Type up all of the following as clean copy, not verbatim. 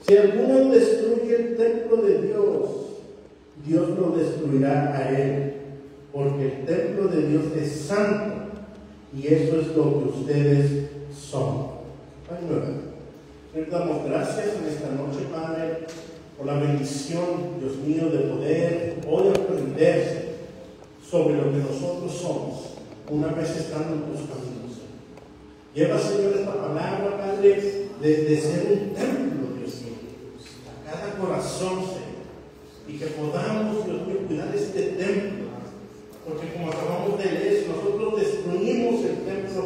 Si alguno destruye el templo de Dios, Dios lo destruirá a él, porque el templo de Dios es santo, y eso es lo que ustedes son. Ay, nueva. Le damos gracias en esta noche, Padre, por la bendición, Dios mío, de poder hoy aprender sobre lo que nosotros somos, una vez estando en tus caminos. Lleva, Señor, esta palabra, Padre, de ser un templo, Dios mío, a cada corazón, Señor, y que podamos, Dios mío, cuidar este templo, porque como acabamos de leer, si nosotros destruimos el templo,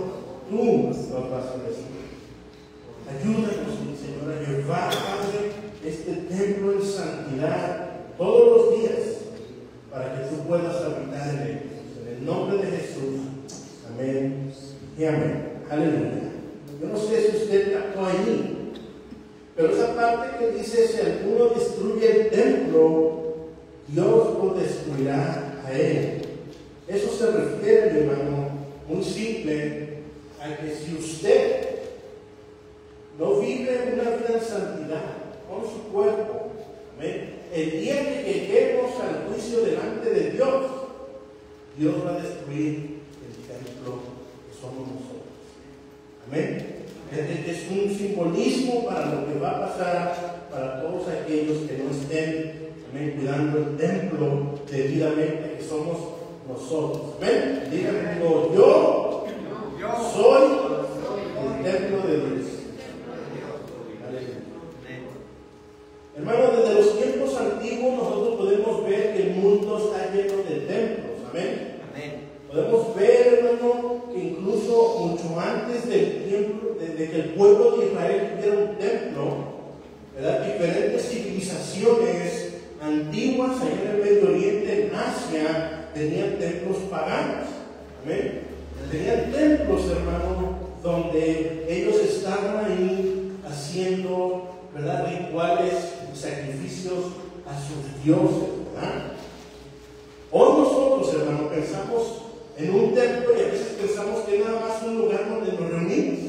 tú nos vas a destruir. Ayúdanos, Señor, a llevar, Padre, este templo en santidad todos los días, para que tú puedas habitar en él. En el nombre de Jesús. Amén y amén. Aleluya. Yo no sé si usted captó ahí, pero esa parte que dice: si alguno destruye el templo, Dios lo destruirá a él. Eso se refiere, mi hermano, muy simple, a que si usted no vive una vida en santidad con su cuerpo, amén, el día que lleguemos al juicio delante de Dios, Dios va a destruir el templo que somos nosotros. Amén. Es un simbolismo para lo que va a pasar para todos aquellos que no estén, amén, cuidando el templo debidamente, que somos nosotros. Amén. Díganme, yo soy el templo de Dios. Hermano, desde los tiempos antiguos nosotros podemos ver que el mundo está lleno de templos. Amén. Amén. Podemos ver, hermano, que incluso mucho antes del tiempo, de que el pueblo de Israel tuviera un templo, ¿verdad?, diferentes civilizaciones antiguas allá en el Medio Oriente, en Asia, tenían templos paganos. Amén. Tenían templos, hermano, donde ellos estaban ahí haciendo, ¿verdad?, rituales, sacrificios a sus dioses, ¿verdad? Hoy nosotros, hermano, pensamos en un templo y a veces pensamos que es nada más un lugar donde nos reunimos,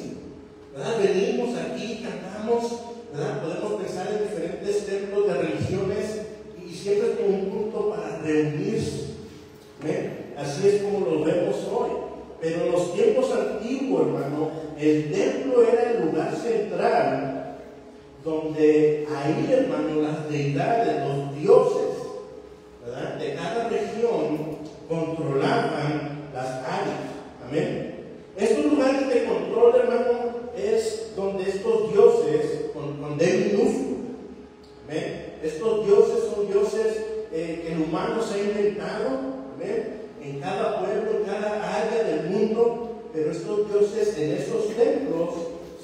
¿verdad? Venimos aquí, cantamos, ¿verdad? Podemos pensar en diferentes templos de religiones y siempre es como un punto para reunirse, ¿ven? Así es como lo vemos hoy. Pero en los tiempos antiguos, hermano, el templo era el lugar central donde ahí, hermano, las deidades, los dioses, ¿verdad?, de cada región controlaban las áreas. Amén. Estos lugares de control, hermano, es donde estos dioses, con D minúsculo, amén, estos dioses son dioses que el humano se ha inventado, amén, en cada pueblo, en cada área del mundo, pero estos dioses en esos templos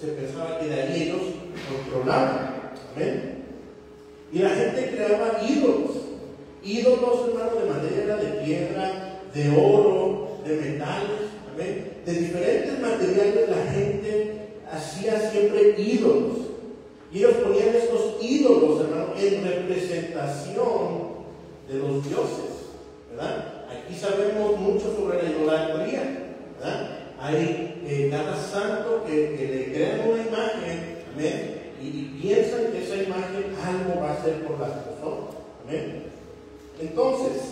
se pensaba que de ahí ellos controlaban. Amén. Y la gente creaba ídolos, hermano, de madera, de piedra, de oro, de metales, amén, de diferentes materiales. La gente hacía siempre ídolos, y ellos ponían estos ídolos, hermano, en representación de los dioses, ¿verdad? Aquí sabemos mucho sobre la idolatría, ¿verdad? Hay cada santo que le crean una imagen, amén, y piensan que esa imagen algo va a hacer por las personas. Amén. Entonces,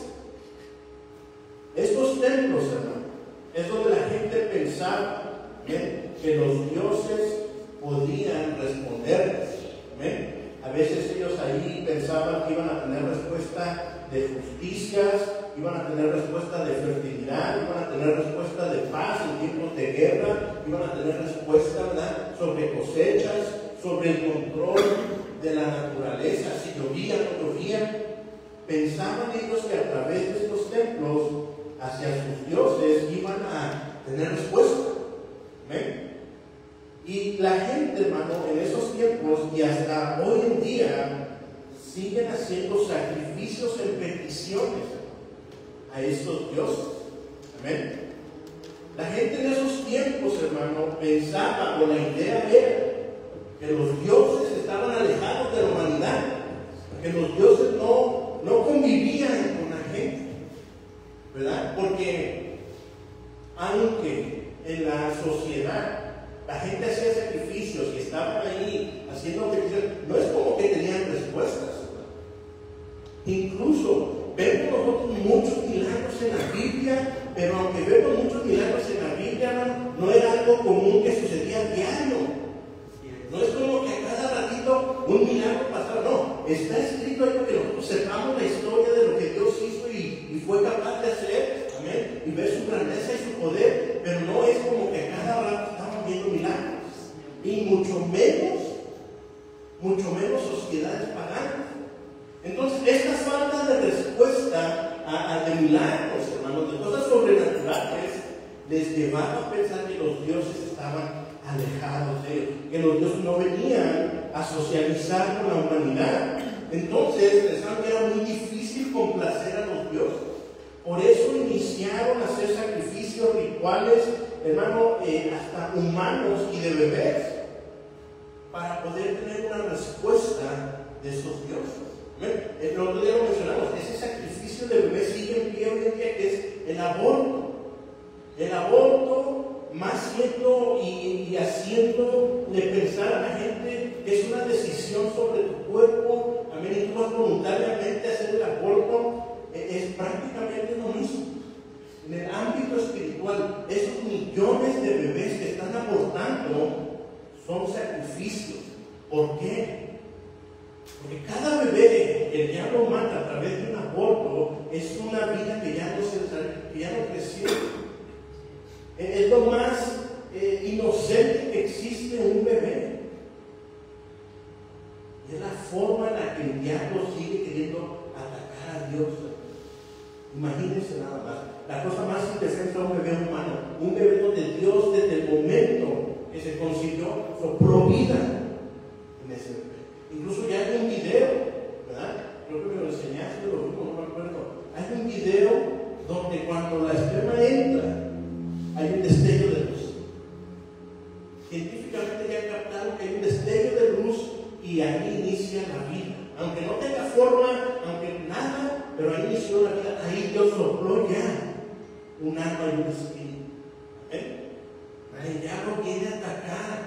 estos templos, hermano, es donde la gente pensaba, ¿amén?, que los dioses podían responderles. Amén. A veces ellos ahí pensaban que iban a tener respuesta de justicias, iban a tener respuesta de fertilidad, iban a tener respuesta de paz en tiempos de guerra, iban a tener respuesta, ¿verdad?, sobre cosechas, sobre el control de la naturaleza, si llovía o no llovía. Pensaban ellos que a través de estos templos hacia sus dioses iban a tener respuesta. ¿Ven? Y la gente, hermano, en esos tiempos y hasta hoy en día siguen haciendo sacrificios en peticiones a estos dioses. Amén. La gente en esos tiempos, hermano, pensaba, o la idea era que los dioses estaban alejados de la humanidad, que los dioses no convivían con la gente, ¿verdad? Porque aunque en la sociedad la gente hacía sacrificios y estaban ahí haciendo sacrificios, no es como que milagros en la Biblia, pero aunque vemos muchos milagros en la Biblia, hermano, no era algo común que sucedía a diario. No es como que a cada ratito un milagro pasaba, no. Está escrito ahí para que nosotros sepamos la historia de lo que Dios hizo y fue capaz de hacer, amén, y ver su grandeza y su poder, pero no es como que a cada rato estaban viendo milagros, y mucho menos sociedades paganas. Entonces, esta falta de respuesta de milagros, hermanos, de cosas sobrenaturales, les llevaba a pensar que los dioses estaban alejados de ellos, que los dioses no venían a socializar con la humanidad. Entonces pensaban que era muy difícil complacer a los dioses. Por eso iniciaron a hacer sacrificios rituales, hermano, hasta humanos y de bebés, para poder tener una respuesta de esos dioses. El otro día lo mencionamos, ese sacrificio de bebés sigue en pie hoy en día, que es el aborto. El aborto, más siendo y haciendo de pensar a la gente que es una decisión sobre tu cuerpo, amén, y tú vas voluntariamente a hacer el aborto, es prácticamente lo mismo. En el ámbito espiritual, esos millones de bebés que están abortando son sacrificios. ¿Por qué? Porque cada bebé que el diablo mata a través de un aborto es una vida que ya no creció. Es lo más inocente que existe en un bebé. Y es la forma en la que el diablo sigue queriendo atacar a Dios. Imagínense nada más. La cosa más indefensa de un bebé humano. Un bebé donde Dios, desde el momento que se concibió, sopló vida en ese bebé. Incluso ya hay un video, ¿verdad? Creo que me lo enseñaste, lo vimos, no me acuerdo. Hay un video donde cuando la esperma entra, hay un destello de luz. Científicamente ya captaron que hay un destello de luz y ahí inicia la vida. Aunque no tenga forma, aunque nada, pero ahí inició la vida. Ahí Dios sopló ya un alma y un espíritu. El diablo viene a atacar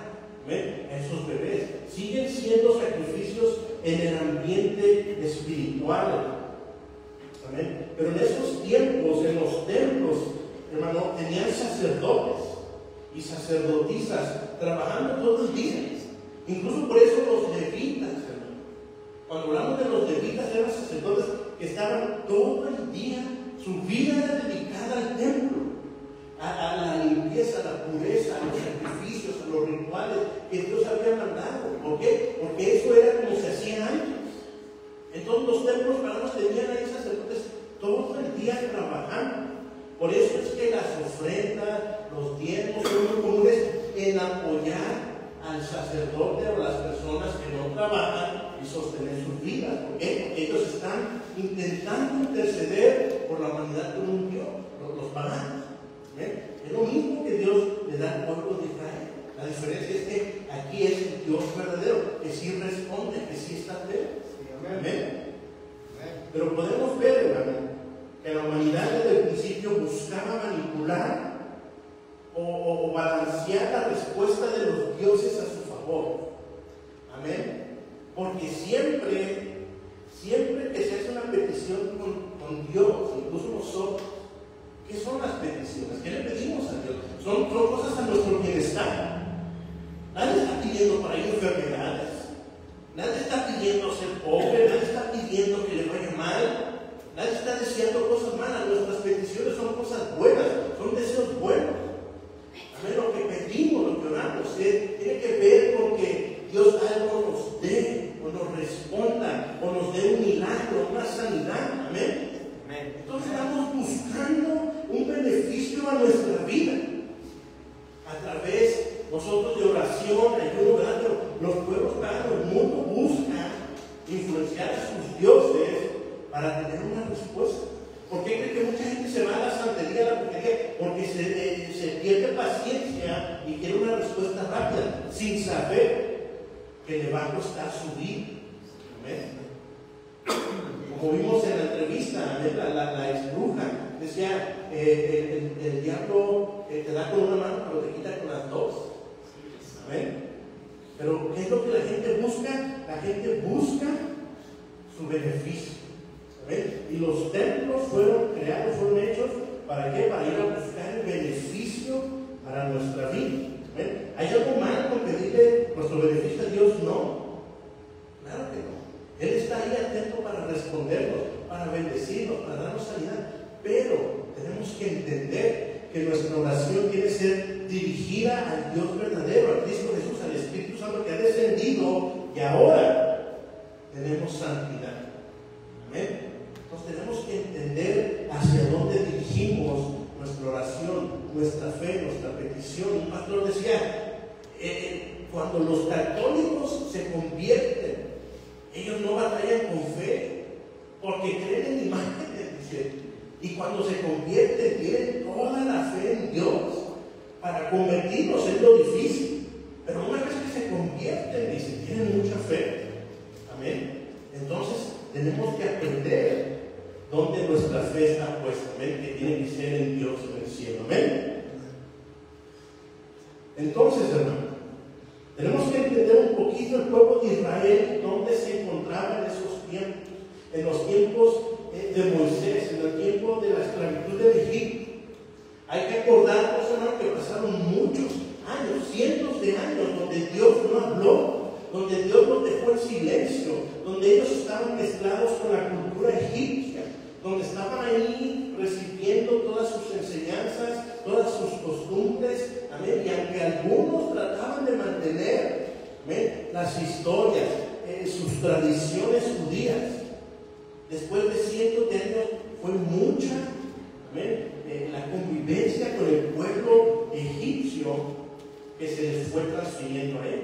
a esos bebés. Siguen siendo sacrificios en el ambiente espiritual. ¿Amén? Pero en esos tiempos, en los templos, hermano, tenían sacerdotes y sacerdotisas trabajando todo el día. Incluso por eso los levitas, hermano. Cuando hablamos de los levitas, eran sacerdotes que estaban todo el día, su vida era dedicada al templo, a la limpieza, a la pureza, a los sacrificios, a los rituales que Dios había mandado. ¿Por qué? Porque eso era como se hacía antes. Entonces los templos paganos tenían ahí sacerdotes todo el día trabajando. Por eso es que las ofrendas, los diezmos son muy comunes en apoyar al sacerdote o a las personas que no trabajan y sostener sus vidas. ¿Por qué? Porque ellos están intentando interceder por la humanidad con un Dios, los paganos. Es lo mismo que Dios le da al pueblo de Israel. La diferencia es que aquí es el Dios verdadero, que sí responde, que sí está atento. Amén. Pero podemos ver, hermano, que la humanidad desde el principio buscaba manipular o balancear la respuesta de los dioses a su favor. Amén. Porque siempre que se hace una petición con Dios, incluso nosotros, ¿qué son las peticiones? ¿Qué le pedimos a Dios? Son cosas a nuestro bienestar. Nadie está pidiendo para ir enfermedades. Nadie está pidiendo ser pobre. Nadie está pidiendo que le vaya mal. Nadie está deseando cosas malas. Nuestras peticiones son cosas buenas, son deseos buenos. Amén. Lo que pedimos, lo que oramos, tiene que ver con que Dios algo nos dé, o nos responda, o nos dé un milagro, una sanidad. Amén. Entonces estamos buscando un beneficio a nuestra vida a través nosotros de oración, ayuno, ¿verdad? Los pueblos paganos, el mundo busca influenciar a sus dioses para tener una respuesta. ¿Por qué cree que mucha gente se va a la santería, a la brujería? Porque se pierde paciencia y quiere una respuesta rápida, sin saber que le va a costar su vida. ¿Amén? Como vimos en la entrevista, la ex bruja decía, el diablo te da con una mano, pero te quita con las dos. ¿Amén? Pero ¿qué es lo que la gente busca? La gente busca su beneficio. ¿Amén? Y los templos fueron creados, fueron hechos, ¿para qué? Para ir a buscar el beneficio para nuestra vida. ¿Amén? ¿Hay algo malo con pedirle nuestro beneficio a Dios? No. Claro que no. Él está ahí atento para respondernos, para bendecirnos, para darnos sanidad. Pero tenemos que entender que nuestra oración tiene que ser dirigida al Dios verdadero, al Cristo Jesús, al Espíritu Santo que ha descendido y ahora tenemos santidad. Amén. Entonces tenemos que entender hacia dónde dirigimos nuestra oración, nuestra fe, nuestra petición. Un pastor decía, cuando los católicos se convierten, ellos no batallan con fe, porque creen en imágenes, dice. Y cuando se convierten, tienen toda la fe en Dios. Para convertirnos es lo difícil. Pero una vez que se convierten, dice, tienen mucha fe. Amén. Entonces, tenemos que aprender dónde nuestra fe está puesta. Amén. Que tiene que ser en Dios, en el cielo. Amén. Entonces, hermano, tenemos que entender un poquito el pueblo de Israel, dónde se encontraba en esos tiempos. En los tiempos de Moisés, en el tiempo de la esclavitud de Egipto. Hay que acordarnos, hermano, que pasaron muchos años, cientos de años, donde Dios no habló, donde Dios los dejó en silencio, donde ellos estaban mezclados con la cultura egipcia, donde estaban ahí recibiendo todas sus enseñanzas, todas sus costumbres, amén. Y aunque algunos trataban de mantener, amén, las historias, sus tradiciones judías, después de cientos de años fue mucha, amén, la convivencia con el pueblo egipcio que se les fue transfiriendo a él.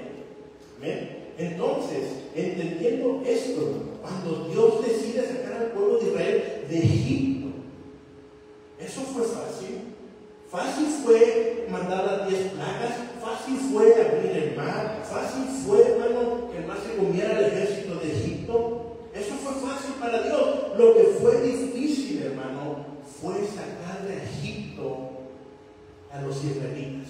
Amén. Entonces, entendiendo esto, cuando Dios decide sacar al pueblo de Israel de Egipto, eso fue fácil. Fácil fue mandar las 10 plagas, fácil fue abrir el mar, fácil fue, hermano, que el mar se comiera al ejército de Egipto. Eso fue fácil para Dios. Lo que fue difícil, hermano, fue sacar de Egipto a los israelitas.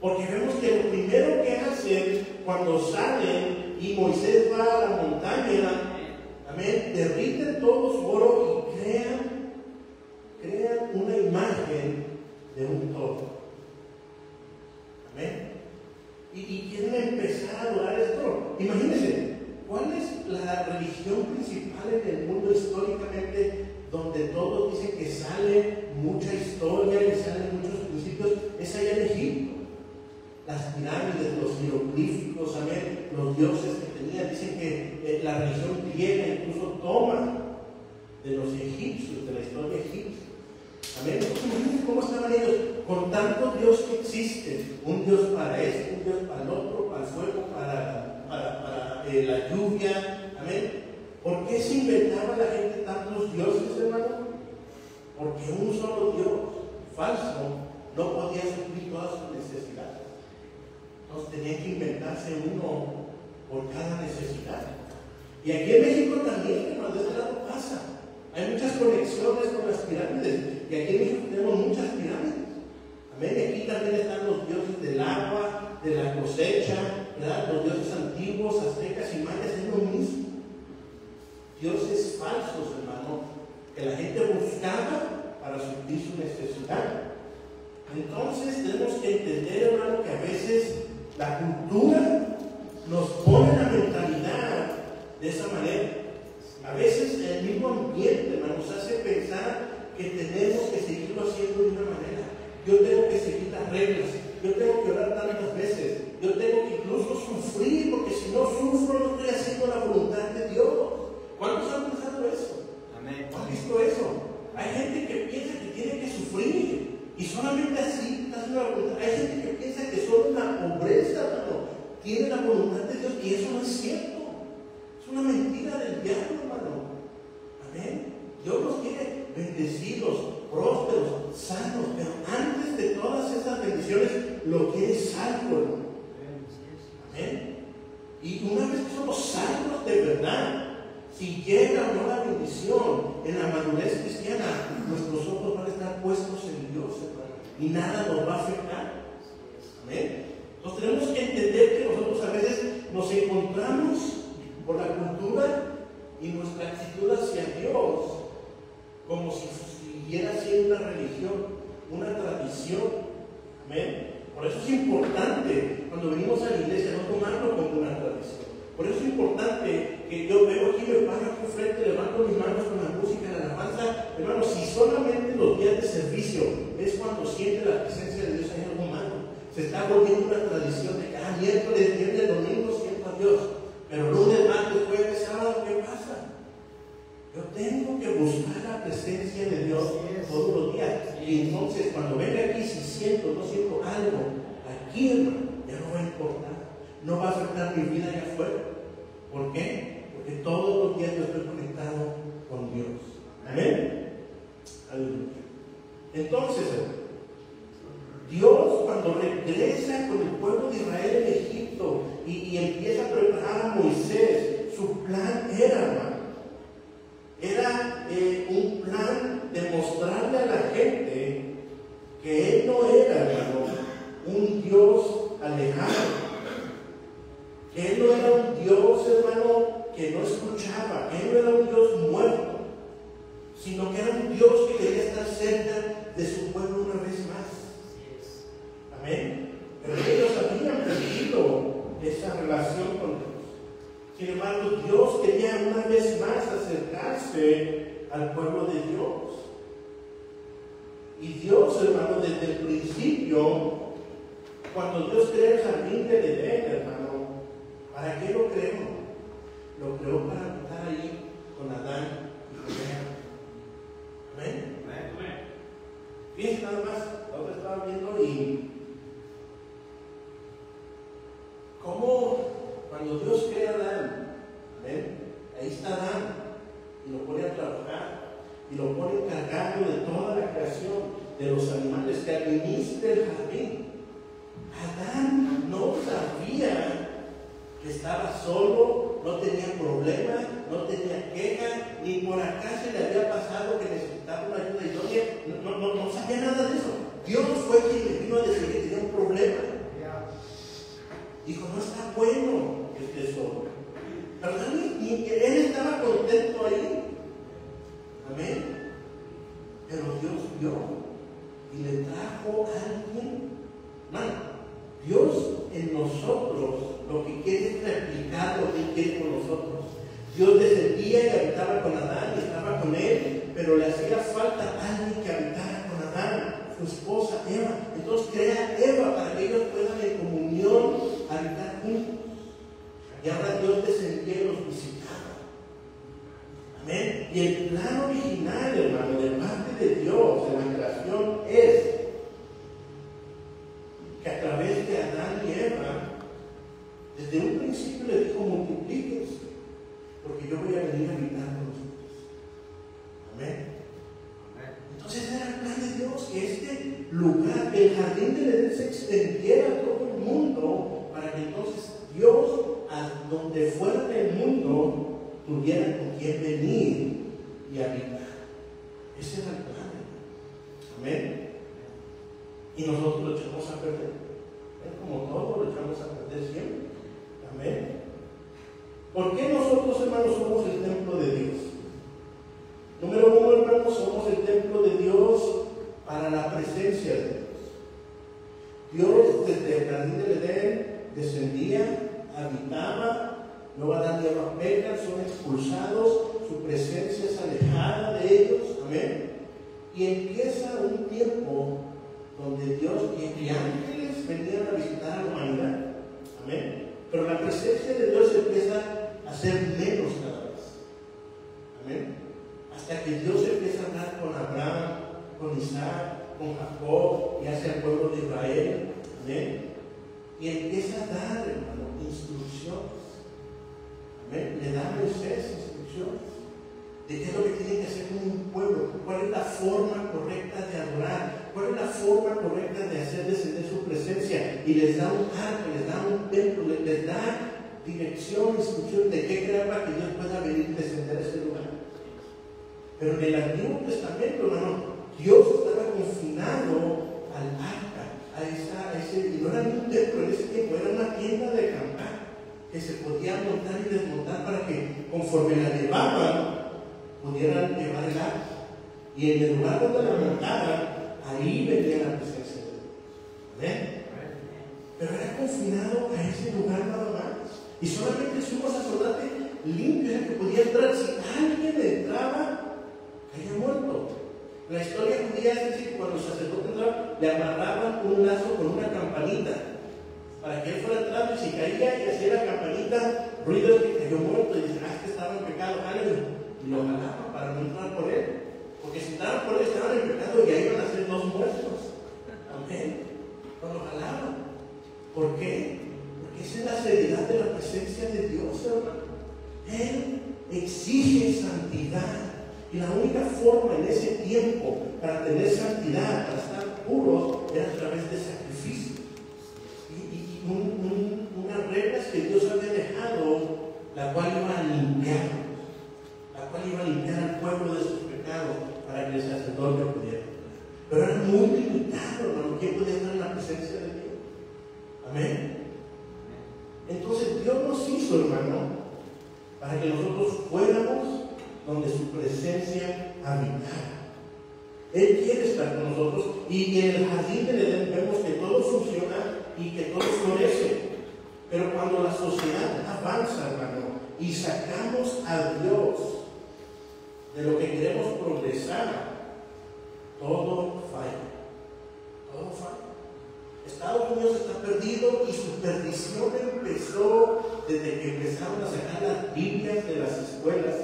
Porque vemos que lo primero que hacen cuando salen y Moisés va a la montaña, amén, derriten todo su oro y crean una imagen de un toro. Amén. Y quieren empezar a adorar el toro. Imagínense, ¿cuál es la religión principal en el mundo históricamente donde todos dicen que sale mucha historia y salen muchos principios? Es allá en Egipto. Las pirámides, los jeroglíficos, amén, los dioses que tenían, dicen que la religión griega incluso toma de los egipcios, de la historia egipcia. Amén. Entonces, imagínense cómo estaban ellos, con tanto Dios que existe, un Dios para esto, un Dios para el otro, para el fuego, para la lluvia. Amén. ¿Por qué se inventaba la gente tantos dioses, hermano? Porque un solo Dios falso no podía suplir todas sus necesidades. Entonces tenía que inventarse uno por cada necesidad. Y aquí en México también, hermano, de este lado pasa. Hay muchas conexiones con las pirámides. Y aquí en México tenemos muchas pirámides. Amén. Y aquí también están los dioses del agua, de la cosecha, ¿verdad? Los dioses antiguos, aztecas y mayas, es lo mismo. Dioses falsos, hermano, que la gente buscaba para suplir su necesidad. Entonces tenemos que entender, hermano, que a veces la cultura nos pone la mentalidad de esa manera. A veces el mismo ambiente, hermano, nos hace pensar que tenemos que seguirlo haciendo de una manera. Yo tengo que seguir las reglas, yo tengo que orar tantas veces, yo tengo que incluso sufrir, porque si no sufro no estoy haciendo la voluntad de Dios. ¿Cuántos han pensado eso? Amén. ¿Han visto eso? Hay gente que piensa que tiene que sufrir y solamente así está haciendo la voluntad. Hay gente que piensa que solo la pobreza, hermano, tiene la voluntad de Dios, y eso no es cierto. Es una mentira del diablo, hermano. Amén. Dios los quiere bendecidos, prósperos, sanos, pero antes de todas esas bendiciones lo quiere salvo, hermano. Amén. Y una vez que somos salvos de verdad, si llega o no la bendición en la madurez cristiana, nuestros ojos van a estar puestos en Dios, hermano, y nada nos va a afectar. Amén. Entonces tenemos que entender que nosotros a veces nos encontramos por la cultura y nuestra actitud hacia Dios como si siguiera siendo una religión, una tradición. Amén. Por eso es importante cuando venimos a la iglesia no tomarlo como una tradición. Por eso es importante que yo veo aquí, me paro aquí frente, levanto mis manos con la música, la alabanza. Hermano, si solamente los días de servicio es cuando siente la presencia de Dios, hay algo malo. Se está volviendo una tradición de cada miércoles, viernes, domingo, siento a Dios. Pero lunes, martes, jueves, sábado, ¿qué pasa? Yo tengo que buscar la presencia de Dios todos los días. Y entonces, cuando venga aquí, si siento, no siento algo, aquí, hermano, ya no va a importar. No va a afectar mi vida allá afuera. ¿Por qué? Porque todos los días yo estoy conectado con Dios. Amén. Aleluya. Entonces, Dios, cuando regresa con el pueblo de Israel en Egipto y empieza a preparar a Moisés, su plan era, hermano, era un plan de mostrarle a la gente que Él no era, hermano, un Dios alejado, que Él no era un Dios, hermano, que no escuchaba, que Él no era un Dios muerto, sino que era un Dios que quería estar cerca de su pueblo una vez más. Amén. Pero ellos habían perdido esa relación con Dios. Sin embargo, Dios quería una vez más acercarse al pueblo de Dios. Y Dios, hermano, desde el principio, cuando Dios creó el jardín del Edén, hermano, ¿para qué lo creó? Lo creó para estar ahí con Adán y con Eva. Amén. Fíjense nada más, ahora estaba viendo y cómo cuando Dios crea a Adán, ¿ven? Ahí está Adán y lo pone a trabajar y lo pone encargado de toda la creación, de los animales que administra el jardín. Adán no sabía que estaba solo, no tenía problemas, no tenía queja, ni por acá se le había pasado que necesitaba una ayuda idónea, no sabía nada de eso. Dios fue quien le vino a decir que tenía un problema. Dijo, no está bueno que esté solo. Pero también él estaba contento ahí. Amén. Pero Dios vio y le trajo a alguien. Man, Dios en nosotros lo que quiere es replicar lo que Él quiere con nosotros. Dios descendía y habitaba con Adán y estaba con él, pero le hacía falta alguien que habitara con Adán, su esposa Eva. Entonces crea Eva para que ellos puedan en comunión habitar juntos. Y ahora Dios descendía y los visitaba. Amén. Y el plan original, hermano, de parte de Dios en la creación es que a través de Adán y Eva, desde un principio le dijo, multiplíquense, porque yo voy a venir a habitar con ustedes. Amén. Entonces era el plan de Dios, que este lugar, el jardín del Edén, se extendiera a todo el mundo, para que entonces Dios, a donde fuera del mundo, tuviera con quien venir y habitar. Ese era el plan. Amén. Y nosotros lo echamos a perder. Como todo lo echamos a perder siempre. Amén. ¿Por qué nosotros, hermanos, somos el templo de Dios? Número uno, hermanos, somos el templo de Dios para la presencia de Dios. Dios desde el jardín del Edén descendía, habitaba, luego Adán y Eva pecan, son expulsados, su presencia es alejada de ellos. Amén. Y empieza un tiempo donde Dios y ángeles venían a visitar a la humanidad. Amén. Pero la presencia de Dios empieza a ser menos cada vez. Amén. Hasta que Dios empieza a hablar con Abraham, con Isaac, con Jacob y hacia el pueblo de Israel. Amén. Y empieza a dar, hermano, instrucciones. Amén. Le da a Moisés instrucciones de qué es lo que tiene que hacer con un pueblo, cuál es la forma correcta de adorar, cuál es la forma correcta de hacer descender su presencia. Y les da un arco, les da un templo, les da dirección, instrucción de qué crear para que Dios pueda venir y descender a ese lugar. Pero en el Antiguo Testamento, hermano, Dios estaba confinado al arca, a ese, y no era ni un templo en ese tiempo, era una tienda de acampar que se podía montar y desmontar para que conforme la llevaban pudieran llevar el arca. Y en el lugar donde la montaban, ahí venía la presencia de Dios. ¿Amén? Pero era confinado a ese lugar nada más. Y solamente el sumo sacerdote limpio era que podía entrar. Si alguien entraba, caía muerto. La historia judía es decir, cuando el sacerdote entraba, le amarraban un lazo con una campanita para que él fuera entrando, y si caía y hacía la campanita, ruido que cayó muerto, y dicen, que estaba en pecado, y lo jalaban para no entrar por él. Porque si entraban por él, estaban en pecado y ahí iban a ser 2 muertos. Amén. No lo jalaban. ¿Por qué? Porque esa es la seriedad de la presencia de Dios, hermano. Él exige santidad. Y la única forma en ese tiempo para tener santidad, para estar puros, era a través de sacrificio. Y unas reglas que Dios había dejado, la cual iba a limpiar al pueblo de sus pecados para que el sacerdote pudiera. Pero era muy limitado, hermano. ¿Quién podía estar en la presencia de Dios? Amén. Entonces Dios nos hizo, hermano, para que nosotros fuéramos donde su presencia habitara. Él quiere estar con nosotros, y en el jardín del Edén vemos que todo funciona y que todo florece. Pero cuando la sociedad avanza, hermano, y sacamos a Dios de lo que queremos progresar, todo falla. Todo falla. Estados Unidos está perdido, y su perdición empezó desde que empezaron a sacar las Biblias de las escuelas.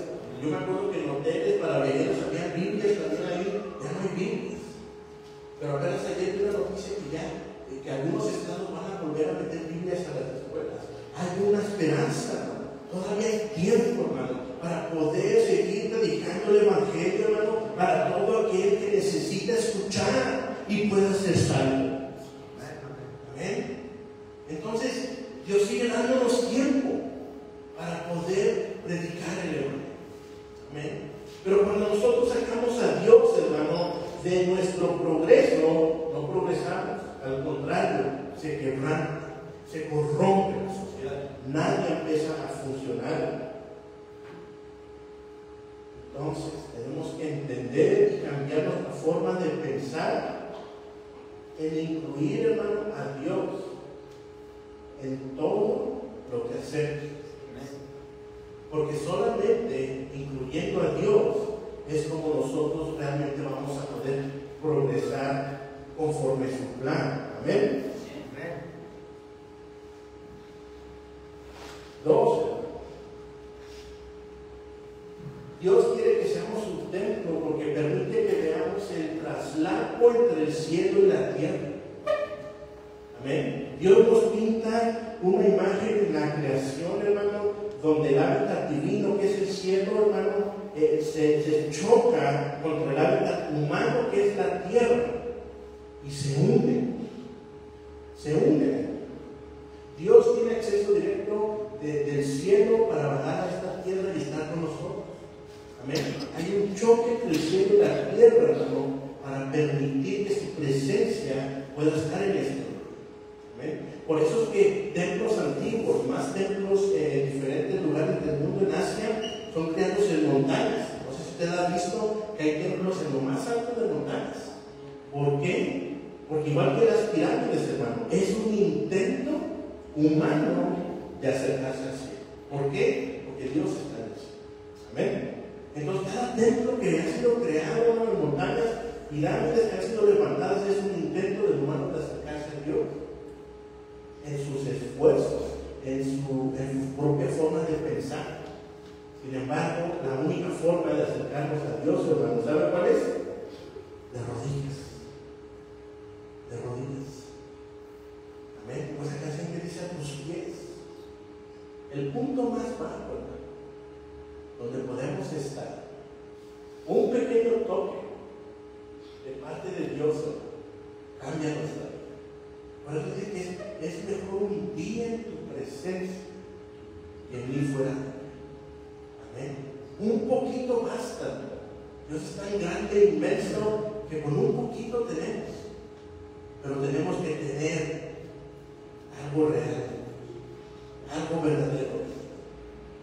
Yo me acuerdo que en hoteles para veganos había Biblias también ahí, ya no hay Biblias. Pero apenas ayer vi una noticia que algunos estados van a volver a meter Biblias a las escuelas. Hay una esperanza, hermano. Todavía hay tiempo, hermano, para poder seguir predicando el Evangelio, hermano, para todo aquel que necesita escuchar y pueda ser salvo. Amén. Entonces, Dios sigue dándonos tiempo para poder predicar el Evangelio. Amén. Pero cuando nosotros sacamos a Dios, hermano, de nuestro progreso, no progresamos. Al contrario, se quebranta, se corrompe la sociedad. Nadie empieza a funcionar. Entonces, tenemos que entender y cambiar nuestra forma de pensar en incluir, hermano, a Dios en todo lo que hacemos. Porque solamente incluyendo a Dios es como nosotros realmente vamos a poder progresar conforme su plan. Amén. 2. Dios quiere que seamos su templo porque permite que veamos el traslapo entre el cielo y la tierra. Amén. Dios nos pinta una imagen en la creación, hermano, donde el hábitat divino, que es el cielo, hermano, se choca contra el hábitat humano, que es la tierra, y se hunde. Se hunde. Dios tiene acceso directo del cielo para bajar a esta tierra y estar con nosotros. Amén. Hay un choque entre el cielo y la tierra, hermano, para permitir que su presencia pueda estar en esto. Amén. Por eso es que templos antiguos, más templos en diferentes lugares del mundo, en Asia, son creados en montañas. No sé si usted ha visto que hay templos en lo más alto de montañas. ¿Por qué? Porque igual que las pirámides, hermano, es un intento humano de acercarse al cielo. ¿Por qué? Porque Dios está en el cielo. Amén. Entonces, cada templo que ha sido creado en montañas, pirámides que han sido levantadas, es un intento del humano de acercarse a Dios. En sus esfuerzos, en su propia forma de pensar. Sin embargo, la única forma de acercarnos a Dios, hermano, ¿sabe cuál es? De rodillas. De rodillas. Amén. Pues la canción que dice a tus pies. El punto más bajo, hermano, donde podemos estar. Un pequeño toque de parte de Dios, hermano, cambia nuestra vida. Por eso dice que es mejor un día en tu presencia que mil fuera. Amén. Un poquito basta. Dios es tan grande e inmenso que con un poquito tenemos. Pero tenemos que tener algo real, algo verdadero.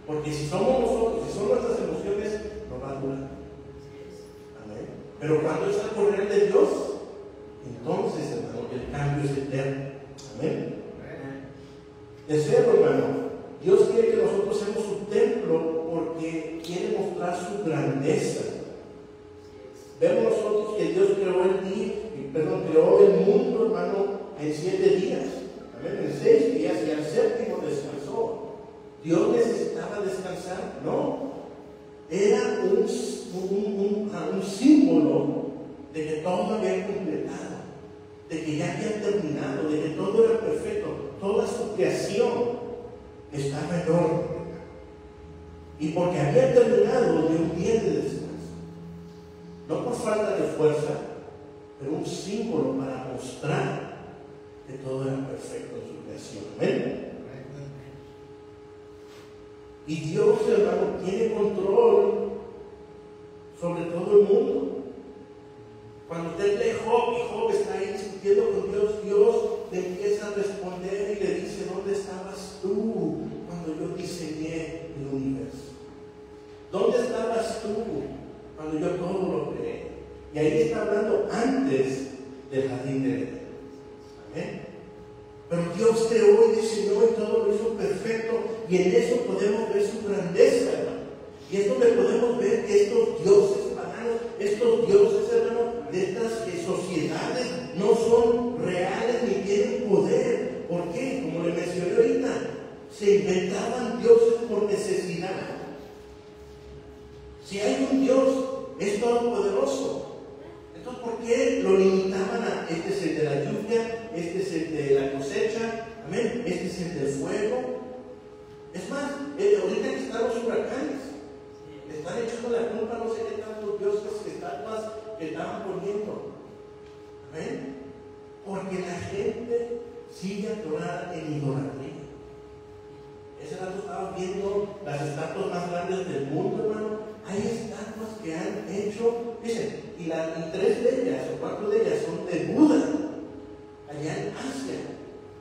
Porque si somos nosotros, si son nuestras emociones, no va a durar. Amén. Pero cuando es al correr de Dios, entonces, hermano, el cambio es eterno. Amén. Tercero, hermano, Dios quiere que nosotros seamos su templo porque quiere mostrar su grandeza. Vemos nosotros que Dios creó el mundo, hermano, en 7 días. Amén. En 6 días, y al séptimo descansó. ¿Dios necesitaba descansar? No. Era un símbolo de que todo había completado, de que ya había terminado, de que todo era perfecto, toda su creación estaba en orden. Y porque había terminado, dio un día de descanso. No por falta de fuerza, pero un símbolo para mostrar que todo era perfecto en su creación. Amén. Y Dios, hermano, tiene control sobre todo el mundo. Cuando usted lee Job y Job está ahí discutiendo con Dios, Dios le empieza a responder y le dice: ¿dónde estabas tú cuando yo diseñé el universo? ¿Dónde estabas tú cuando yo todo lo creé? Y ahí está hablando antes del jardín de Edén. Amén. Pero Dios creó y diseñó y todo lo hizo perfecto, y en eso podemos ver su grandeza, hermano. Y es donde podemos ver que estos dioses paganos, estos dioses, hermano, de estas sociedades no son reales ni tienen poder. ¿Por qué? Como le mencioné ahorita, se inventaban dioses por necesidad. Si hay un Dios, es todopoderoso. Entonces, ¿por qué lo limitaban a este es el de la lluvia, este es el de la cosecha, amén, este es el del fuego? Es más, ahorita que están los huracanes, le están echando la culpa a no sé qué tantos dioses que estatuas que estaban poniendo. Amén. Porque la gente sigue atorada en idolatría. Ese rato estaba viendo las estatuas más grandes del mundo, hermano. Hay estatuas que han hecho, dicen, y 3 de ellas o 4 de ellas son de Buda, allá en Asia.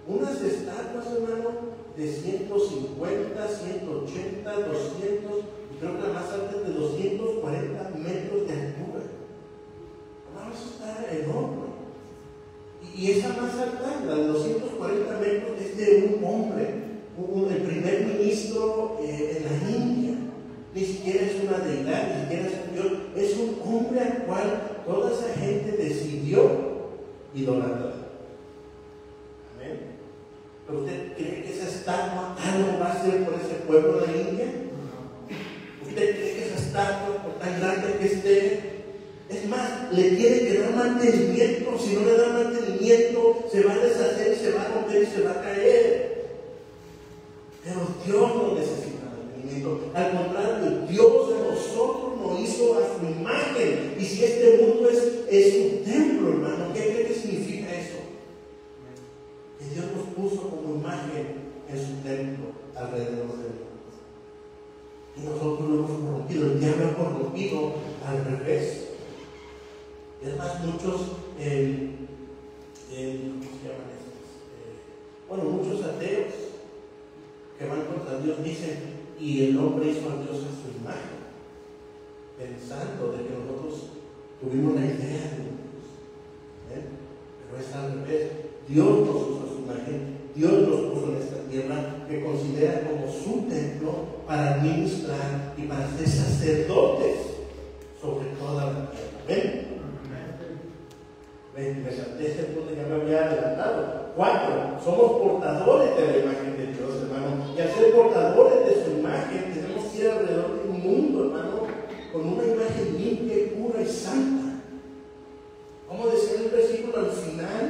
Unas estatuas, hermano, de 150, 180, 200, y creo que la más alta es de 240 metros de altura. Hermano, eso está enorme. Y esa más alta, la de 240 metros, es de un hombre, el primer ministro en la India. Ni siquiera es una deidad, ni siquiera es un Dios, es un hombre al cual toda esa gente decidió idolatrar. Amén. ¿Pero usted cree que esa estatua algo va a hacer por ese pueblo de la India? ¿Usted cree que esa estatua, por tan grande que esté, es más, le tiene que dar mantenimiento? Si no le da mantenimiento, se va a deshacer, se va a romper y se va a caer. Pero Dios no necesita. Al contrario, Dios a nosotros nos hizo a su imagen. Y si este mundo es un templo, hermano, ¿qué cree que significa eso? Que Dios nos puso como imagen en su templo alrededor del mundo. Y nosotros lo hemos corrompido. El diablo ha corrompido al revés. Y además muchos, ¿cómo se llaman estos? Muchos ateos que van contra Dios dicen: y el hombre hizo a Dios a su imagen, pensando de que nosotros tuvimos la idea de Dios. Pero es al revés. Dios nos puso a su imagen, Dios nos puso en esta tierra, que considera como su templo para administrar y para ser sacerdotes sobre toda la tierra. ¿Ven? Me salté ese punto, ya me había adelantado. 4. Somos portadores de la imagen de Dios, hermano. Y al ser portadores de su imagen, tenemos que ir alrededor de un mundo, hermano, con una imagen limpia y pura y santa. Como decía el versículo al final,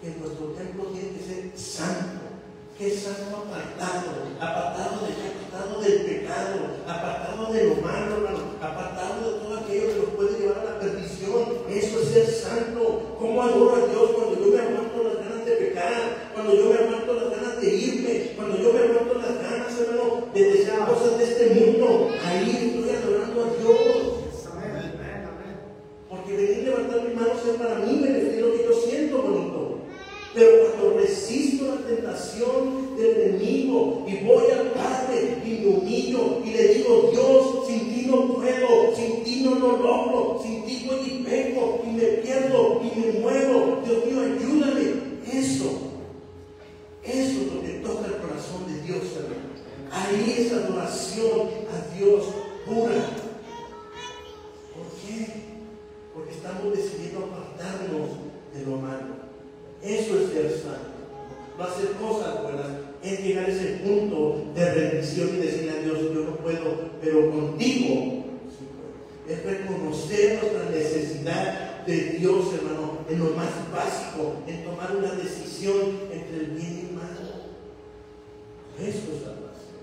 que nuestro templo tiene que ser santo. Que es santo, apartado del pecado, apartado de lo malo, hermano, apartado de todo aquello que nos puede llevar a la perdición. Eso es ser santo. ¿Cómo adoro a Dios cuando yo me aguanto las ganas de pecar? Cuando yo me aguanto las ganas de irme, cuando yo me aguanto las ganas, hermano, de desear cosas de este mundo. Ahí estoy adorando a Dios. Porque venir a levantar mis manos es para mí, me refiero a lo que yo siento bonito. Pero cuando resisto la tentación del enemigo y voy al Padre y me humillo y le digo: Dios, sin ti no puedo, sin ti no lo logro, sin contigo y peco, y me pierdo, y me muevo. Dios mío, ayúdame. Eso es lo que toca el corazón de Dios, hermano. Ahí es adoración a Dios pura. ¿Por qué? Porque estamos decidiendo apartarnos de lo malo. Eso es ser santo. No hacer cosas buenas, es llegar a ese punto de rendición y decirle a Dios, yo no puedo, pero contigo sí puedo. Es reconocer nuestra necesidad de Dios, hermano, en lo más básico, en tomar una decisión entre el bien y el mal. Eso es salvación.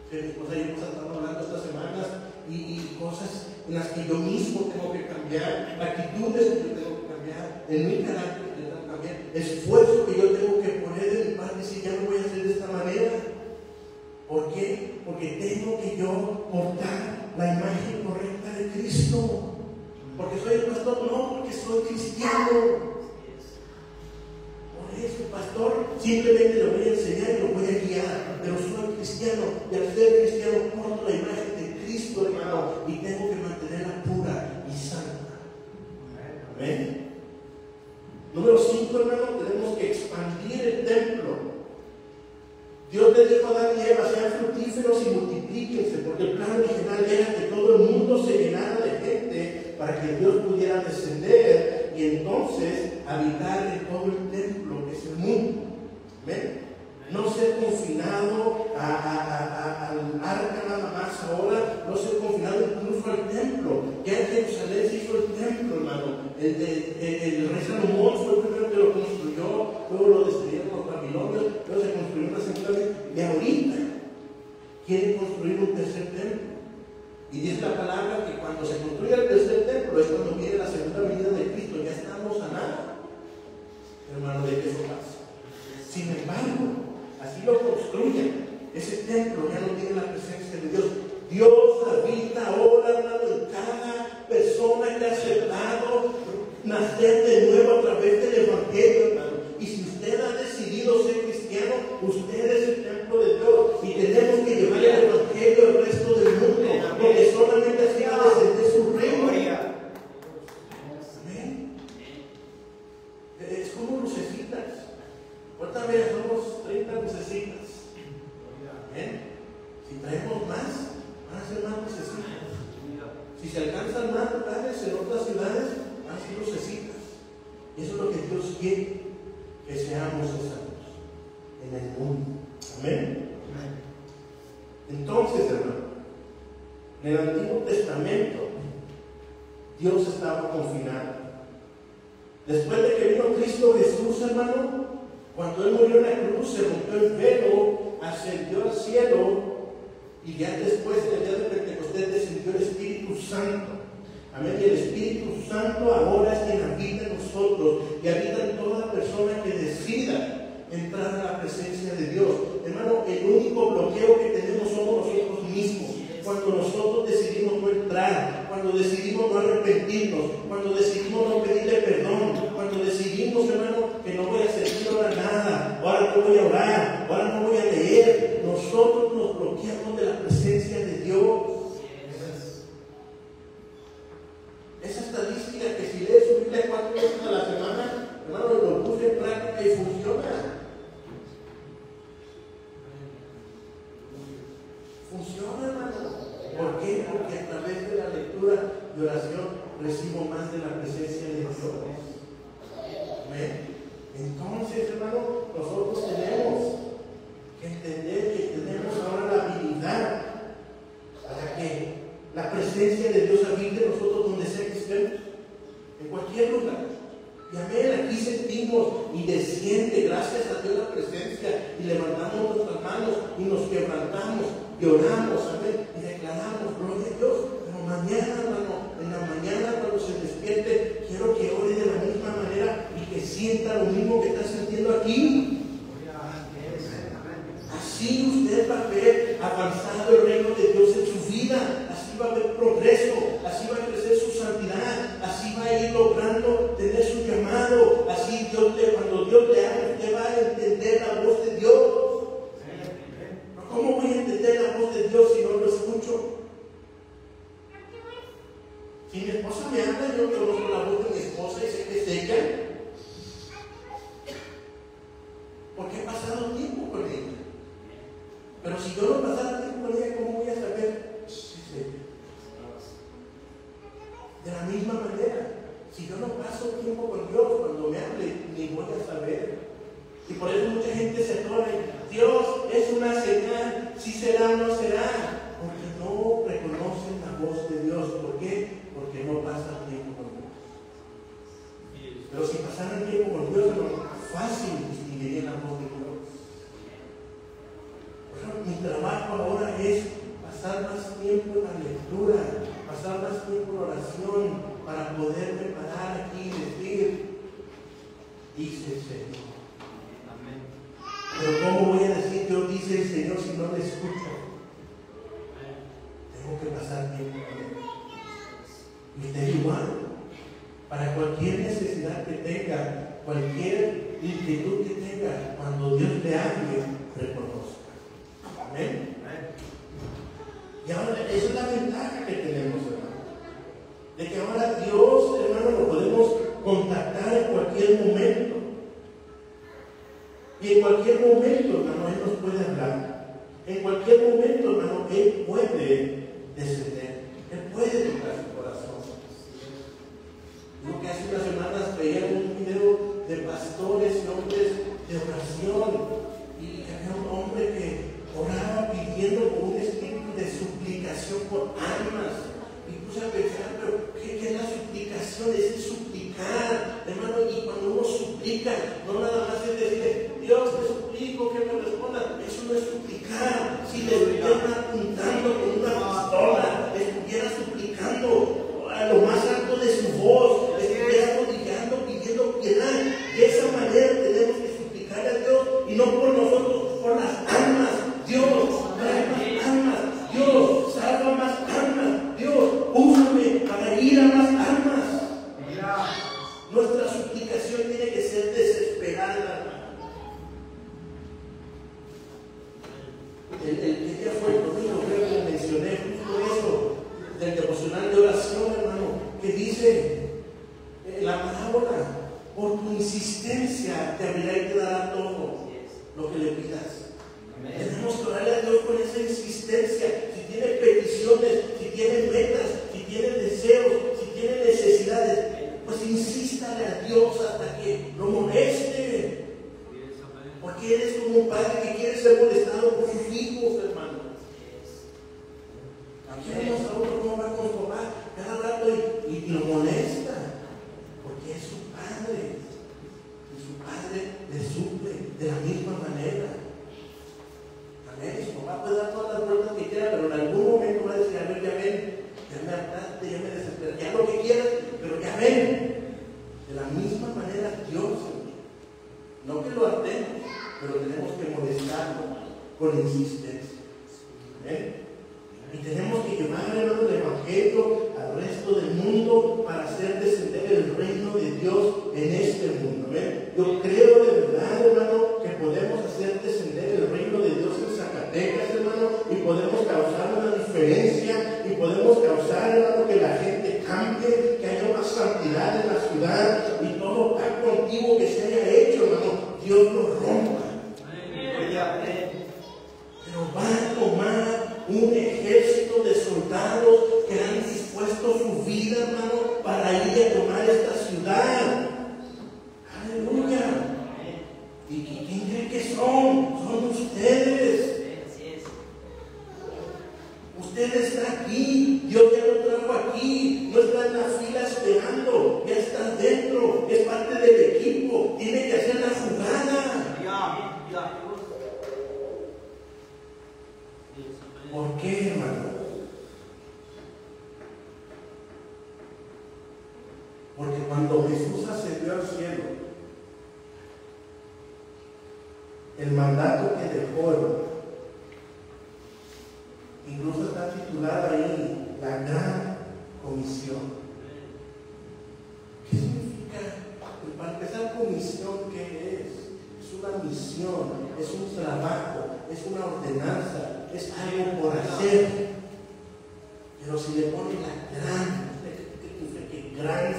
Mi esposa y yo hemos estado hablando estas semanas y cosas en las que yo mismo tengo que cambiar, actitudes que yo tengo que cambiar, en mi carácter que tengo que cambiar, esfuerzo que yo tengo que poner de mi parte y decir, ya no voy a hacer de esta manera. ¿Por qué? Porque tengo que yo portar la imagen correcta de Cristo. Porque soy el pastor, no, porque soy cristiano. Por eso, pastor, simplemente lo voy a enseñar y lo voy a guiar, pero soy cristiano, y al ser cristiano porto la imagen de Cristo, hermano, y tengo que mantenerla pura y santa. Amén. Número 5, hermano, tenemos que expandir el templo. Dios le dijo a Adán y Eva, sean fructíferos y multiplíquense, porque el plan original era que todo el mundo se llenara de gente para que Dios pudiera descender y entonces habitar en todo el templo, que es el mundo. ¿Ven? No ser confinado al arca nada más ahora, no ser confinado incluso al templo. Ya en Jerusalén se hizo el templo, hermano. El rey Salomón fue el primero que lo construyó, luego lo destruyeron los babilonios, luego se construyó una segunda vez, y ahorita quieren construir un tercer templo. Y dice la palabra que cuando se construya el tercer templo es cuando viene la segunda venida de Cristo. Ya estamos a nada, hermano, de que eso pase. Sin embargo, así lo construyen, ese templo ya no tiene la presencia de Dios. Dios habita ahora, hermano, en cada persona que ha aceptado nacer de nuevo a través del Evangelio, hermano. Y si usted ha decidido ser cristiano, usted es el templo de Dios. Y tenemos que llevar el Evangelio al resto del mundo, porque solamente así va a descender su reino. Amén. Es como lucecitas. ¿Cuántas veces somos 30 lucecitas? ¿Amén? Si traemos más, van a ser más lucecitas. Si se alcanzan más lugares en otras ciudades, van a ser lucecitas. Y eso es lo que Dios quiere, que seamos santos en el mundo. Amén. Entonces, hermano, en el Antiguo Testamento, Dios estaba confinado. Después de que vino Cristo Jesús, hermano, cuando Él murió en la cruz, se rompió el velo, ascendió al cielo, y ya después, en el día de Pentecostés, descendió el Espíritu Santo. Amén. Y el Espíritu Santo ahora es quien habita en nosotros, y habita en toda persona que decida entrar a la presencia de Dios. Hermano, el único bloqueo que tenemos somos nosotros mismos. Cuando nosotros decidimos no entrar, cuando decidimos no arrepentirnos, cuando decidimos no pedirle perdón, cuando decidimos, hermano, que no voy a servir ahora nada, ahora no voy a orar, ahora no voy a leer, nosotros nos bloqueamos de la presencia de Dios. Esa estadística que si lees su Biblia 4 veces a la semana, hermano, lo puse en práctica y funciona. Funciona, hermano. ¿Por qué? Porque a través de la lectura y oración recibo más de la presencia de Dios. ¿Ven? Entonces, hermano, nosotros tenemos que entender que tenemos ahora la habilidad para que la presencia de Dios habite en nosotros donde sea que estemos, en cualquier lugar. Y amén, aquí sentimos y desciende, gracias a Dios, la presencia, y levantamos nuestras manos y nos quebrantamos y oramos, amén, y declaramos gloria a Dios. Pero mañana, hermano, en la mañana cuando se despierte, quiero que ore de la misma manera y que sienta lo mismo que está sintiendo aquí. Así usted va a ver avanzado el reino de Dios en su vida, así va a haber progreso, así va a crecer su santidad, así va a ir logrando tener su llamado, así cuando Dios le hable, usted va a entender la voz de Dios. ¿Cómo voy a entender la voz de Dios si no lo escucho? Si mi esposa me yo conozco la voz de mi esposa y sé que es ella, porque he pasado tiempo con ella. Pero si yo no pasara tiempo con ella, ¿cómo voy a saber si es ella? De la misma manera, si yo no paso tiempo con Dios, cuando me hable, ni voy a saber. Y por eso mucha gente se atora y Dios es una señal, si será o no será, porque no reconocen la voz de Dios. ¿Por qué? Porque no pasan tiempo con Dios. Pero si pasaran tiempo con Dios, es fácil distinguiría la voz de Dios. Bueno, mi trabajo ahora es pasar más tiempo en la lectura, pasar más tiempo en oración, para poderme parar aquí y decir, dice el Señor. Pero ¿cómo voy a decir Dios dice el Señor si no le escucho? Tengo que pasar tiempo con Él. Y usted igual, para cualquier necesidad que tenga, cualquier inquietud que tenga, cuando Dios le hable, reconozca. Amén. Y ahora, esa es la ventaja que tenemos, hermano. De que ahora Dios, hermano, lo podemos contactar en cualquier momento. Y en cualquier momento, hermano, Él nos puede hablar. En cualquier momento, hermano, Él puede descender. Él puede tocar su corazón. Lo que hace unas semanas veía un video de pastores y hombres de oración. Y había un hombre que oraba pidiendo con un espíritu de suplicación por almas. Y puse a pensar, pero ¿qué es la suplicación? Es el suplicar, hermano. Y cuando uno suplica, no nada más es decirle, Dios, te suplico que me responda. Eso no es suplicar. Si le estuviera apuntando con una pistola, le estuviera suplicando a lo más alto de su voz, le estuviera arrodillando, pidiendo piedad. De esa manera tenemos que suplicar a Dios, y no por nosotros, por las almas. Dios, trae más almas. Dios, salva más almas. Dios, úsame para ir a más almas. Nuestra suplicación tiene que ser desesperada. El día fue el domingo, creo que mencioné justo eso, del devocional de oración, hermano, que dice la parábola, por tu insistencia te abrirá y te dará todo lo que le pidas. Tenemos que orarle a Dios con esa insistencia. Si tiene peticiones, si tiene metas, si tiene deseos, si tiene necesidades, pues insístale a Dios hasta que lo moleste. Porque eres como un padre que quiere ser molestado por sus hijos, hermano. Aquí vemos a otro cómo va con su papá cada rato y lo molesta. Porque es su padre. Y su padre le suple de la misma manera. Amén. Su papá puede dar todas las vueltas que quiera, pero en algún momento va a decir, a ver, ya ven, ya me hartaste, ya me desesperaste, ya lo que quieras, pero ya ven. De la misma manera Dios, no que lo hartemos, pero tenemos que molestarlo con insistencia. ¿Amén? Y tenemos que llevar, hermano, el Evangelio al resto del mundo para hacer descender el reino de Dios en este mundo. ¿Amén? Yo creo de verdad, hermano, que podemos hacer descender el reino de Dios en Zacatecas, hermano, y podemos causar una diferencia, y podemos causar, hermano, que la gente cambie, que haya más santidad en la ciudad, y todo pacto antiguo que se haya hecho, hermano, Dios lo rompa. Pero va a tomar un ejército de soldados que han dispuesto su vida, hermano, para ir a tomar esta ciudad. Aleluya. ¿Y quién cree que son? Son ustedes. Usted está aquí, Dios ya lo trajo aquí, no está en la fila esperando, ya está dentro, es parte del equipo, tiene que hacer la jugada. ¿Por qué, hermano? Porque cuando Jesús ascendió al cielo, el mandato que dejó, hermano, incluso está titulada ahí, la gran comisión. ¿Qué significa? Para empezar, comisión, ¿qué es? Es una misión, es un trabajo, es una ordenanza, es algo por hacer. Pero si le ponen la gran, ¿qué gran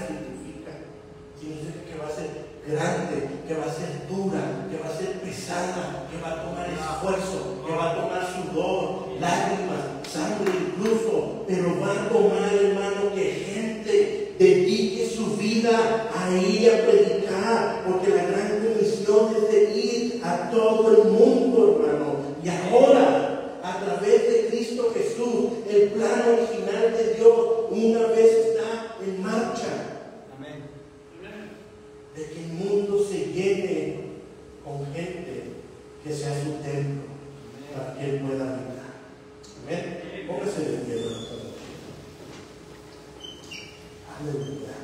plan original de Dios una vez está en marcha. Amén. De que el mundo se llene con gente que sea su templo, para que Él pueda habitar. Amén. Póngase de pie, hermanos. Aleluya.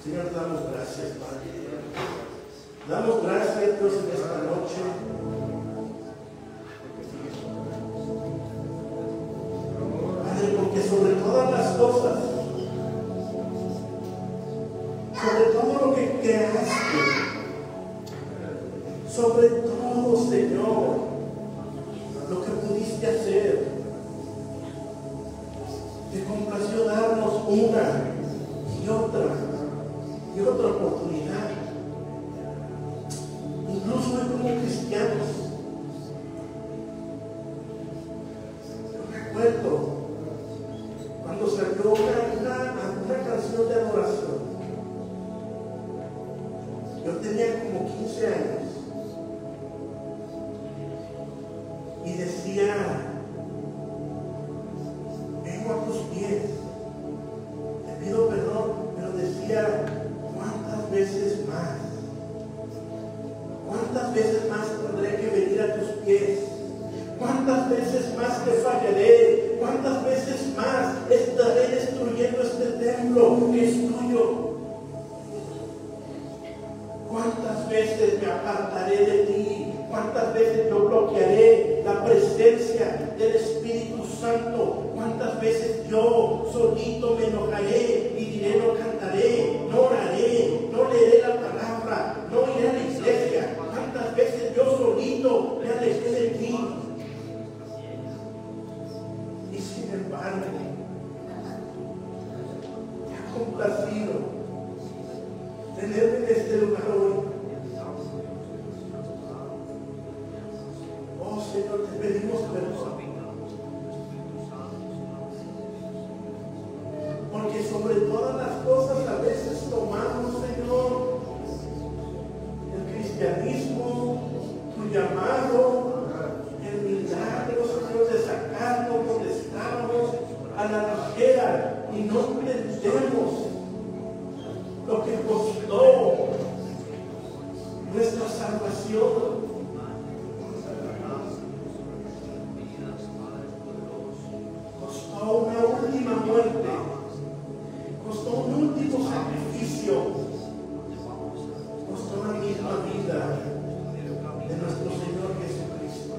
Señor, damos gracias, Padre. Damos gracias, Dios, en esta noche. Padre, porque sobre todas las cosas, sobre todo lo que creaste, sobre todo, Señor, lo que pudiste hacer, te complació darnos una y otra oportunidad. Incluso hoy como cristianos, yo recuerdo cuando salió una canción de adoración. Yo tenía como 15 años y decía: vengo a tus pies, te pido perdón, pero decía: ¿cuántas veces más? ¿Cuántas veces más tendré que venir a tus pies? ¿Cuántas veces más te fallaré? ¿Cuántas veces más estaré destruyendo este templo que es tuyo? ¿Cuántas veces me apartaré de ti? ¿Cuántas veces yo bloquearé la presencia del Espíritu Santo? ¿Cuántas veces yo solito me enojaré y diré: no cantaré, no oraré, no leeré la palabra, no iré a la iglesia? ¿Cuántas veces yo solito me alejé de ti? Y sin embargo, te ha complacido tenerme en este lugar hoy. Oh Señor, te pedimos perdón, porque sobre todas las cosas a veces tomamos, Señor, el cristianismo, tu llamado, el milagro, Señor, de sacarnos donde estábamos a la ligera y no entendemos lo que costó nuestra salvación. Costó una última muerte, costó un último sacrificio, costó la misma vida de nuestro Señor Jesucristo.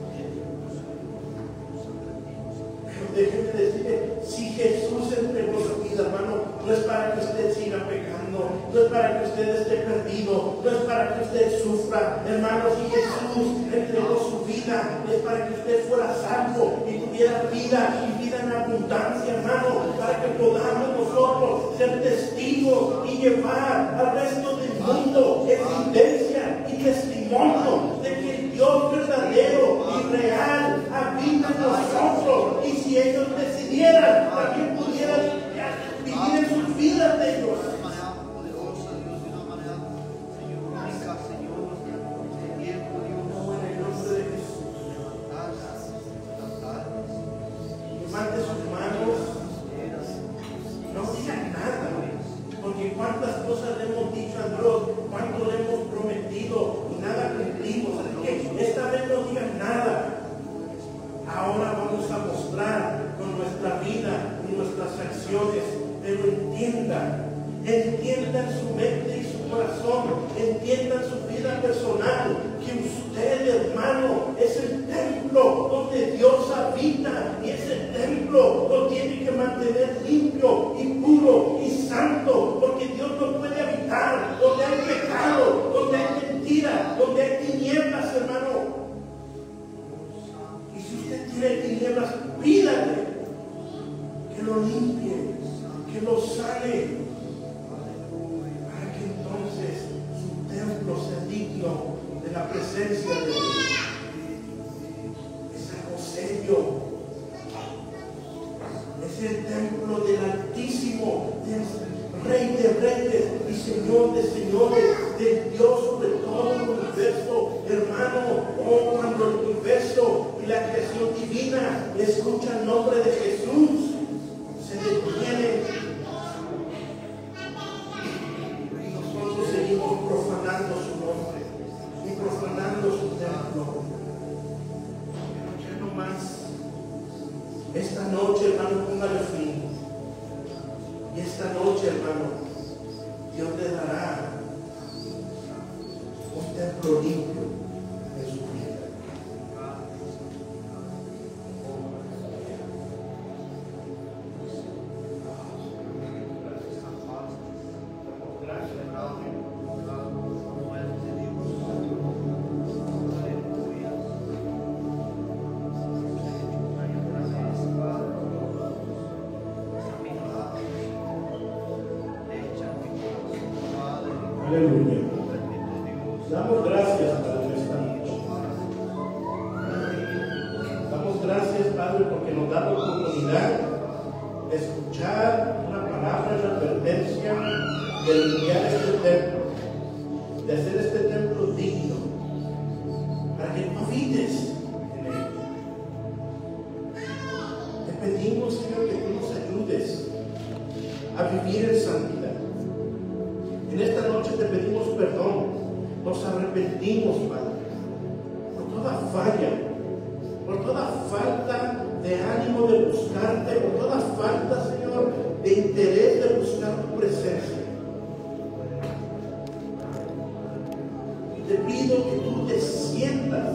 Pero déjenme decirle, si Jesús entregó su vida, hermano, no es para que usted siga pecando, no es para que usted esté perdido, no es para que usted sufra. Hermano, si Jesús entregó su vida, es para que usted fuera salvo y tuviera vida y vida en abundancia, hermano, para que podamos nosotros ser testigos y llevar al resto del mundo evidencia y testimonio de que el Dios verdadero y real habita en nosotros. Y si ellos decidieran, también pudieran vivir en sus vidas de ellos. Levante sus manos, no digan nada, porque cuántas cosas le hemos dicho a Dios, cuánto le hemos prometido y nada cumplimos. Así que esta vez no digan nada. Ahora vamos a mostrar con nuestra vida y nuestras acciones, pero entiendan su mente y su corazón, entiendan su vida personal, que usted, hermano, es el templo donde Dios habita, y ese templo lo tiene que mantener limpio y puro y santo, porque Dios no puede habitar donde hay pecado, donde hay mentira, donde hay tinieblas, hermano. Y si usted tiene tinieblas, pídale que lo limpie, que lo sane, para que entonces su templo sea digno de la presencia de Dios. Es algo serio. Es el templo del Altísimo, del Rey de Reyes y Señor de Señores, del Dios sobre todo el universo. Hermano, cuando el universo y la creación divina escucha el nombre de Jesús, Esta noche, hermano, póngale fin. Y esta noche, hermano, Dios le dará un templo limpio en su vida. Aleluya. Damos gracias, Padre, esta noche. Damos gracias, Padre, porque nos da la oportunidad de escuchar una palabra de advertencia, de limpiar este templo, de hacer este templo digno, para que tú habites en él. Te pedimos, Señor, que tú nos ayudes a vivir en santidad. En esta noche te pedimos perdón, nos arrepentimos, Padre, por toda falla, por toda falta de ánimo de buscarte, por toda falta, Señor, de interés de buscar tu presencia. Y te pido que tú te sientas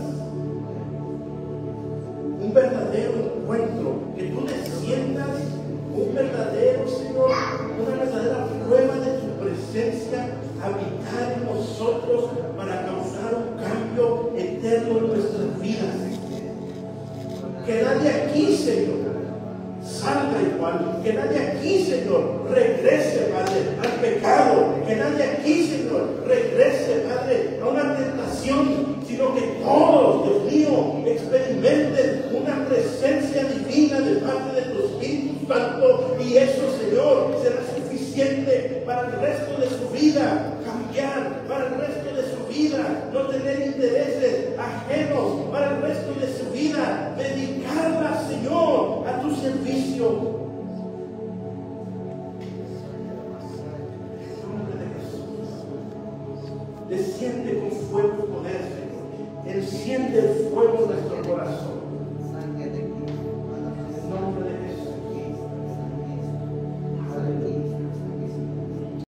un verdadero encuentro, que tú te sientas un verdadero, Señor, una verdadera prueba de tu presencia, habitar en nosotros para causar un cambio eterno en nuestras vidas. Que nadie aquí, Señor, salga igual. Que nadie aquí, Señor, regrese, Padre, al pecado. Que nadie aquí, Señor, regrese, Padre, a una tentación, sino que todos, Dios mío, experimenten una presencia divina de parte de tu Espíritu Santo, y eso, Señor, será suficiente para el resto de su vida, cambiar para el resto de su vida, no tener intereses ajenos para el resto de su vida, dedicarla, Señor, a tu servicio. En nombre de Jesús, desciende con fuego y poder, Señor, enciende el